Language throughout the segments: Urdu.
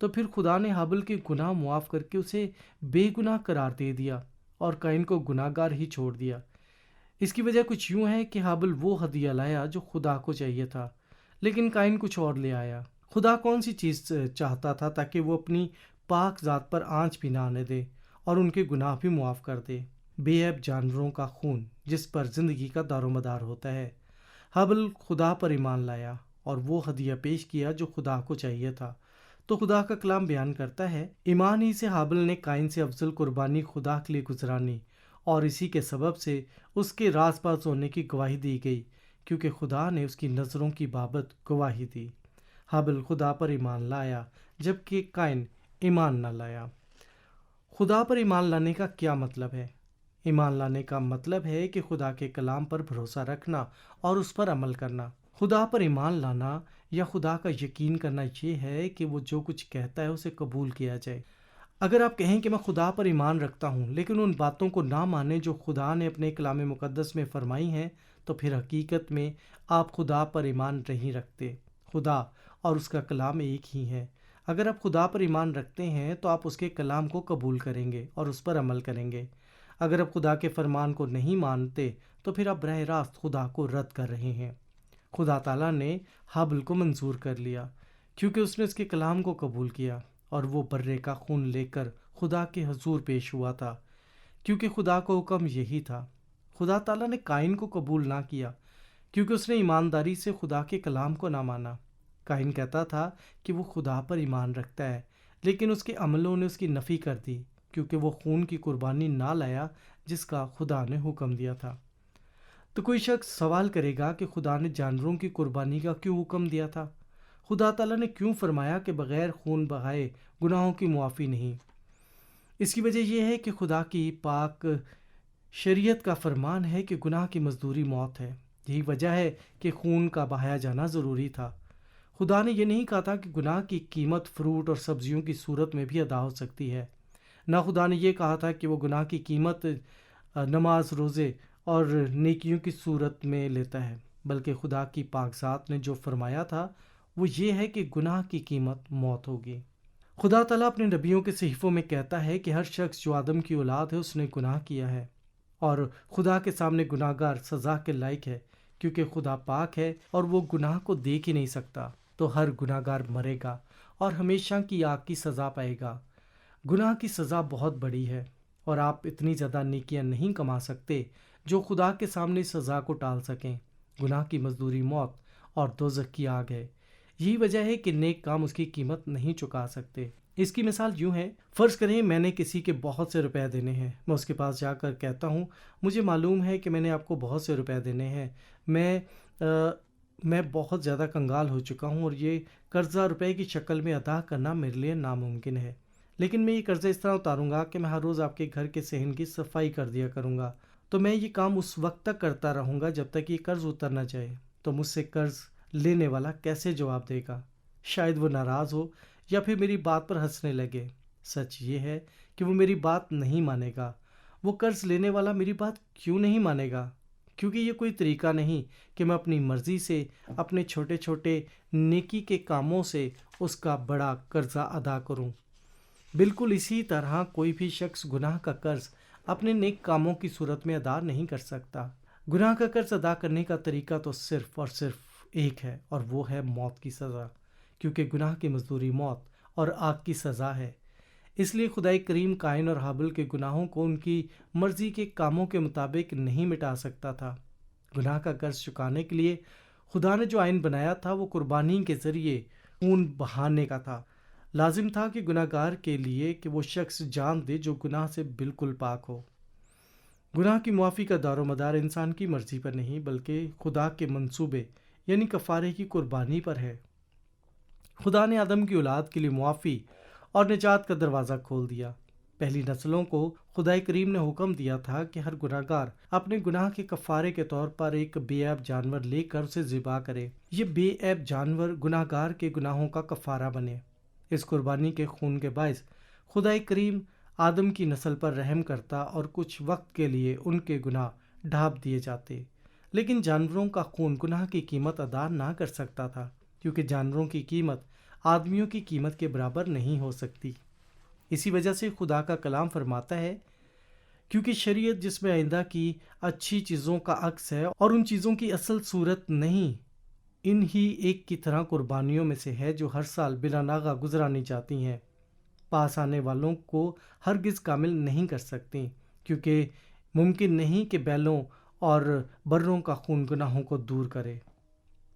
تو پھر خدا نے حابل کے گناہ معاف کر کے اسے بے گناہ قرار دے دیا اور قائن کو گناہ گار ہی چھوڑ دیا۔ اس کی وجہ کچھ یوں ہے کہ حابل وہ ہدیہ لایا جو خدا کو چاہیے تھا، لیکن قائن کچھ اور لے آیا۔ خدا کون سی چیز چاہتا تھا تاکہ وہ اپنی پاک ذات پر آنچ بھی نہ آنے دے اور ان کے گناہ بھی معاف کر دے؟ بے عیب جانوروں کا خون جس پر زندگی کا دار و مدار ہوتا ہے۔ حابل خدا پر ایمان لایا اور وہ ہدیہ پیش کیا جو خدا کو چاہیے تھا۔ تو خدا کا کلام بیان کرتا ہے، ایمان ہی سے حابل نے قائن سے افضل قربانی خدا کے لیے گزرانی، اور اسی کے سبب سے اس کے راز باز ہونے کی گواہی دی گئی، کیونکہ خدا نے اس کی نظروں کی بابت گواہی دی۔ حابل خدا پر ایمان لایا جبکہ قائن ایمان نہ لایا۔ خدا پر ایمان لانے کا کیا مطلب ہے؟ ایمان لانے کا مطلب ہے کہ خدا کے کلام پر بھروسہ رکھنا اور اس پر عمل کرنا۔ خدا پر ایمان لانا یا خدا کا یقین کرنا یہ ہے کہ وہ جو کچھ کہتا ہے اسے قبول کیا جائے۔ اگر آپ کہیں کہ میں خدا پر ایمان رکھتا ہوں لیکن ان باتوں کو نہ مانیں جو خدا نے اپنے کلام مقدس میں فرمائی ہیں، تو پھر حقیقت میں آپ خدا پر ایمان نہیں رکھتے۔ خدا اور اس کا کلام ایک ہی ہے۔ اگر آپ خدا پر ایمان رکھتے ہیں تو آپ اس کے کلام کو قبول کریں گے اور اس پر عمل کریں گے۔ اگر آپ خدا کے فرمان کو نہیں مانتے تو پھر آپ براہ راست خدا کو رد کر رہے ہیں۔ خدا تعالیٰ نے حابل کو منظور کر لیا کیونکہ اس نے اس کے کلام کو قبول کیا، اور وہ برے کا خون لے کر خدا کے حضور پیش ہوا تھا، کیونکہ خدا کا حکم یہی تھا۔ خدا تعالیٰ نے قائن کو قبول نہ کیا کیونکہ اس نے ایمانداری سے خدا کے کلام کو نہ مانا۔ قائن کہتا تھا کہ وہ خدا پر ایمان رکھتا ہے، لیکن اس کے عملوں نے اس کی نفی کر دی، کیونکہ وہ خون کی قربانی نہ لایا جس کا خدا نے حکم دیا تھا۔ تو کوئی شخص سوال کرے گا کہ خدا نے جانوروں کی قربانی کا کیوں حکم دیا تھا؟ خدا تعالیٰ نے کیوں فرمایا کہ بغیر خون بہائے گناہوں کی معافی نہیں؟ اس کی وجہ یہ ہے کہ خدا کی پاک شریعت کا فرمان ہے کہ گناہ کی مزدوری موت ہے۔ یہی وجہ ہے کہ خون کا بہایا جانا ضروری تھا۔ خدا نے یہ نہیں کہا تھا کہ گناہ کی قیمت فروٹ اور سبزیوں کی صورت میں بھی ادا ہو سکتی ہے۔ نہ خدا نے یہ کہا تھا کہ وہ گناہ کی قیمت نماز، روزے اور نیکیوں کی صورت میں لیتا ہے، بلکہ خدا کی پاک ذات نے جو فرمایا تھا وہ یہ ہے کہ گناہ کی قیمت موت ہوگی۔ خدا تعالیٰ اپنے نبیوں کے صحیفوں میں کہتا ہے کہ ہر شخص جو آدم کی اولاد ہے اس نے گناہ کیا ہے، اور خدا کے سامنے گناہ گار سزا کے لائق ہے، کیونکہ خدا پاک ہے اور وہ گناہ کو دیکھ ہی نہیں سکتا۔ تو ہر گناہ گار مرے گا اور ہمیشہ کی آگ کی سزا پائے گا۔ گناہ کی سزا بہت بڑی ہے، اور آپ اتنی زیادہ نیکیاں نہیں کما سکتے جو خدا کے سامنے سزا کو ٹال سکیں۔ گناہ کی مزدوری موت اور دوزخ کی آگ ہے۔ یہی وجہ ہے کہ نیک کام اس کی قیمت نہیں چکا سکتے۔ اس کی مثال یوں ہے، فرض کریں میں نے کسی کے بہت سے روپے دینے ہیں، میں اس کے پاس جا کر کہتا ہوں مجھے معلوم ہے کہ میں نے آپ کو بہت سے روپے دینے ہیں، میں بہت زیادہ کنگال ہو چکا ہوں اور یہ قرضہ روپے کی شکل میں ادا کرنا میرے لیے ناممکن ہے، لیکن میں یہ قرضہ اس طرح اتاروں گا کہ میں ہر روز آپ کے گھر کے صحن کی صفائی کر دیا کروں گا۔ تو میں یہ کام اس وقت تک کرتا رہوں گا جب تک یہ قرض اتر نہ جائے۔ تو مجھ سے قرض لینے والا کیسے جواب دے گا؟ شاید وہ ناراض ہو یا پھر میری بات پر ہنسنے لگے۔ سچ یہ ہے کہ وہ میری بات نہیں مانے گا۔ وہ قرض لینے والا میری بات کیوں نہیں مانے گا؟ کیونکہ یہ کوئی طریقہ نہیں کہ میں اپنی مرضی سے اپنے چھوٹے چھوٹے نیکی کے کاموں سے اس کا بڑا قرضہ ادا کروں۔ بالکل اسی طرح کوئی بھی شخص گناہ کا قرض اپنے نیک کاموں کی صورت میں ادا نہیں کر سکتا۔ گناہ کا قرض ادا کرنے کا طریقہ تو صرف اور صرف ایک ہے، اور وہ ہے موت کی سزا، کیونکہ گناہ کی مزدوری موت اور آگ کی سزا ہے۔ اس لیے خدائے کریم قائن اور حابل کے گناہوں کو ان کی مرضی کے کاموں کے مطابق نہیں مٹا سکتا تھا۔ گناہ کا قرض چکانے کے لیے خدا نے جو آئین بنایا تھا وہ قربانی کے ذریعے خون بہانے کا تھا۔ لازم تھا کہ گناہ گار کے لیے کہ وہ شخص جان دے جو گناہ سے بالکل پاک ہو۔ گناہ کی معافی کا دار و مدار انسان کی مرضی پر نہیں بلکہ خدا کے منصوبے یعنی کفارے کی قربانی پر ہے۔ خدا نے آدم کی اولاد کے لیے معافی اور نجات کا دروازہ کھول دیا۔ پہلی نسلوں کو خدائے کریم نے حکم دیا تھا کہ ہر گناہ گار اپنے گناہ کے کفارے کے طور پر ایک بے عیب جانور لے کر اسے ذبح کرے۔ یہ بے عیب جانور گناہ گار کے گناہوں کا کفارہ بنے۔ اس قربانی کے خون کے باعث خدائے کریم آدم کی نسل پر رحم کرتا اور کچھ وقت کے لیے ان کے گناہ ڈھانپ دیے جاتے۔ لیکن جانوروں کا خون گناہ کی قیمت ادا نہ کر سکتا تھا، کیونکہ جانوروں کی قیمت آدمیوں کی قیمت کے برابر نہیں ہو سکتی۔ اسی وجہ سے خدا کا کلام فرماتا ہے کیونکہ شریعت جس میں آئندہ کی اچھی چیزوں کا عکس ہے اور ان چیزوں کی اصل صورت نہیں، ان ہی ایک کی طرح قربانیوں میں سے ہے جو ہر سال بلا ناغہ گزرانی جاتی ہیں، پاس آنے والوں کو ہرگز کامل نہیں کر سکتی، کیونکہ ممکن نہیں کہ بیلوں اور بروں کا خون گناہوں کو دور کرے۔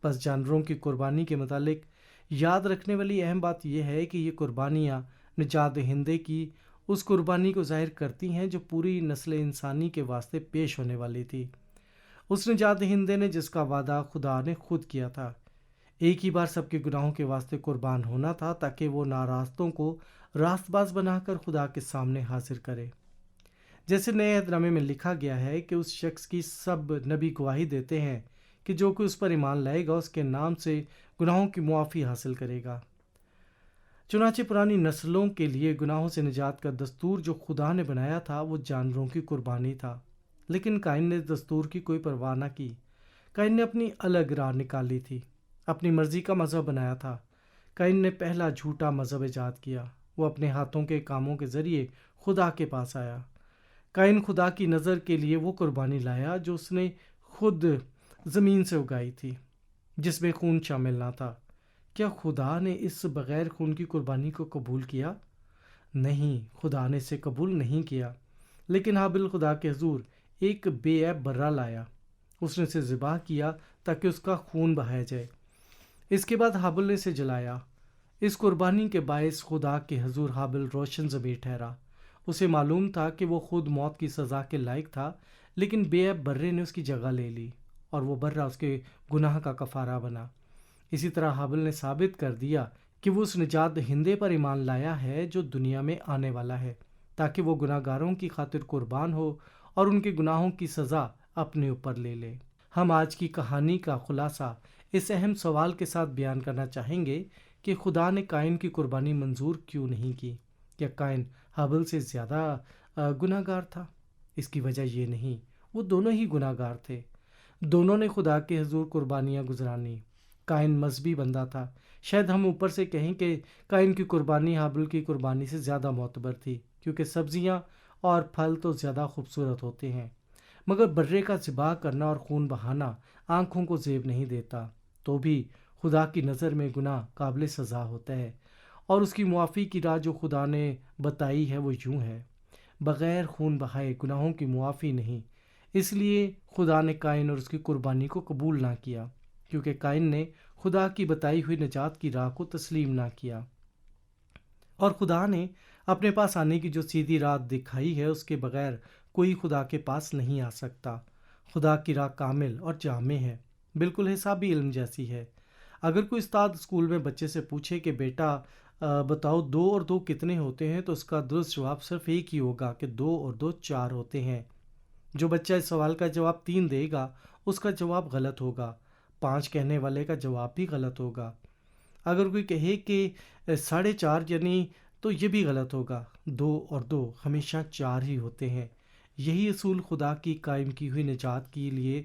پس جانوروں کی قربانی کے متعلق یاد رکھنے والی اہم بات یہ ہے کہ یہ قربانیاں نجات دہندے کی اس قربانی کو ظاہر کرتی ہیں جو پوری نسل انسانی کے واسطے پیش ہونے والی تھی، اس نجات دہندے نے جس کا وعدہ خدا نے خود کیا تھا۔ ایک ہی بار سب کے گناہوں کے واسطے قربان ہونا تھا تاکہ وہ ناراستوں کو راست باز بنا کر خدا کے سامنے حاضر کرے۔ جیسے نئے عہد نامے میں لکھا گیا ہے کہ اس شخص کی سب نبی گواہی دیتے ہیں کہ جو کوئی اس پر ایمان لائے گا اس کے نام سے گناہوں کی معافی حاصل کرے گا۔ چنانچہ پرانی نسلوں کے لیے گناہوں سے نجات کا دستور جو خدا نے بنایا تھا وہ جانوروں کی قربانی تھا، لیکن قائن نے دستور کی کوئی پرواہ نہ کی۔ قائن نے اپنی الگ راہ نکالی تھی، اپنی مرضی کا مذہب بنایا تھا۔ قائن نے پہلا جھوٹا مذہب ایجاد کیا، وہ اپنے ہاتھوں کے کاموں کے ذریعے خدا کے پاس آیا۔ قائن خدا کی نظر کے لیے وہ قربانی لایا جو اس نے خود زمین سے اگائی تھی، جس میں خون شامل نہ تھا۔ کیا خدا نے اس بغیر خون کی قربانی کو قبول کیا؟ نہیں، خدا نے اسے قبول نہیں کیا، لیکن حابل خدا کے حضور ایک بے عیب برہ لایا۔ اس نے اسے ذبح کیا تاکہ اس کا خون بہایا جائے۔ اس کے بعد حابل نے اسے جلایا۔ اس قربانی کے باعث خدا کے حضور حابل روشن ضمیر ٹھہرا۔ اسے معلوم تھا کہ وہ خود موت کی سزا کے لائق تھا، لیکن بے عیب برے نے اس کی جگہ لے لی اور وہ برہ اس کے گناہ کا کفارہ بنا۔ اسی طرح حابل نے ثابت کر دیا کہ وہ اس نجات دہندے پر ایمان لایا ہے جو دنیا میں آنے والا ہے، تاکہ وہ گناہ گاروں کی خاطر قربان ہو اور ان کے گناہوں کی سزا اپنے اوپر لے لے۔ ہم آج کی کہانی کا خلاصہ اس اہم سوال کے ساتھ بیان کرنا چاہیں گے کہ خدا نے قائن کی قربانی منظور کیوں نہیں کی؟ کیا قائن حابل سے زیادہ گناہ گار تھا؟ اس کی وجہ یہ نہیں، وہ دونوں ہی گناہ گار تھے، دونوں نے خدا کے حضور قربانیاں گزرانی۔ قائن مذہبی بندہ تھا، شاید ہم اوپر سے کہیں کہ قائن کی قربانی حابل کی قربانی سے زیادہ معتبر تھی، کیونکہ سبزیاں اور پھل تو زیادہ خوبصورت ہوتے ہیں، مگر برے کا ذبح کرنا اور خون بہانا آنکھوں کو زیب نہیں دیتا۔ تو بھی خدا کی نظر میں گناہ قابل سزا ہوتا ہے، اور اس کی معافی کی راہ جو خدا نے بتائی ہے وہ یوں ہے، بغیر خون بہائے گناہوں کی معافی نہیں۔ اس لیے خدا نے قائن اور اس کی قربانی کو قبول نہ کیا، کیونکہ قائن نے خدا کی بتائی ہوئی نجات کی راہ کو تسلیم نہ کیا، اور خدا نے اپنے پاس آنے کی جو سیدھی راہ دکھائی ہے اس کے بغیر کوئی خدا کے پاس نہیں آ سکتا۔ خدا کی راہ کامل اور جامع ہے، بالکل حسابی علم جیسی ہے۔ اگر کوئی استاد اسکول میں بچے سے پوچھے کہ بیٹا بتاؤ 2 اور 2 کتنے ہوتے ہیں، تو اس کا درست جواب صرف ایک ہی ہوگا کہ 2 اور 2 4 ہوتے ہیں۔ جو بچہ اس سوال کا جواب 3 دے گا اس کا جواب غلط ہوگا، 5 کہنے والے کا جواب بھی غلط ہوگا۔ اگر کوئی کہے کہ 4.5 یعنی تو یہ بھی غلط ہوگا، 2 اور 2 ہمیشہ 4 ہی ہوتے ہیں۔ یہی اصول خدا کی قائم کی ہوئی نجات کے لیے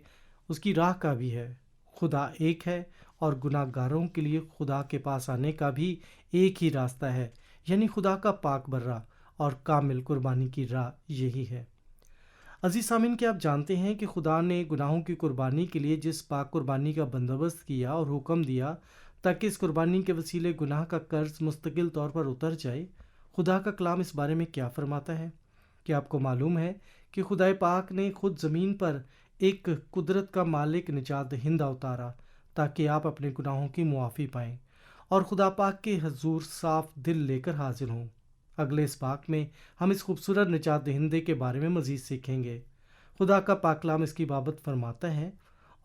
اس کی راہ کا بھی ہے۔ خدا ایک ہے اور گناہ گاروں کے لیے خدا کے پاس آنے کا بھی ایک ہی راستہ ہے، یعنی خدا کا پاک برہ اور کامل قربانی کی راہ یہی ہے۔ عزیز سامعین، کیا آپ جانتے ہیں کہ خدا نے گناہوں کی قربانی کے لیے جس پاک قربانی کا بندوبست کیا اور حکم دیا تاکہ اس قربانی کے وسیلے گناہ کا قرض مستقل طور پر اتر جائے؟ خدا کا کلام اس بارے میں کیا فرماتا ہے؟ کیا آپ کو معلوم ہے کہ خدا پاک نے خود زمین پر ایک قدرت کا مالک نجات دہندہ اتارا تاکہ آپ اپنے گناہوں کی معافی پائیں اور خدا پاک کے حضور صاف دل لے کر حاضر ہوں؟ اگلے اس پاک میں ہم اس خوبصورت نجات دہندے کے بارے میں مزید سیکھیں گے۔ خدا کا پاک کلام اس کی بابت فرماتا ہے،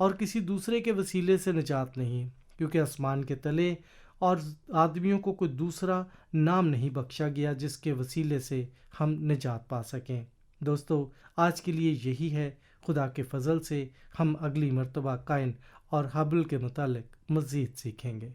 اور کسی دوسرے کے وسیلے سے نجات نہیں، کیونکہ آسمان کے تلے اور آدمیوں کو کوئی دوسرا نام نہیں بخشا گیا جس کے وسیلے سے ہم نجات پا سکیں۔ دوستو، آج کے لیے یہی ہے۔ خدا کے فضل سے ہم اگلی مرتبہ قائن اور حابل کے متعلق مزید سیکھیں گے۔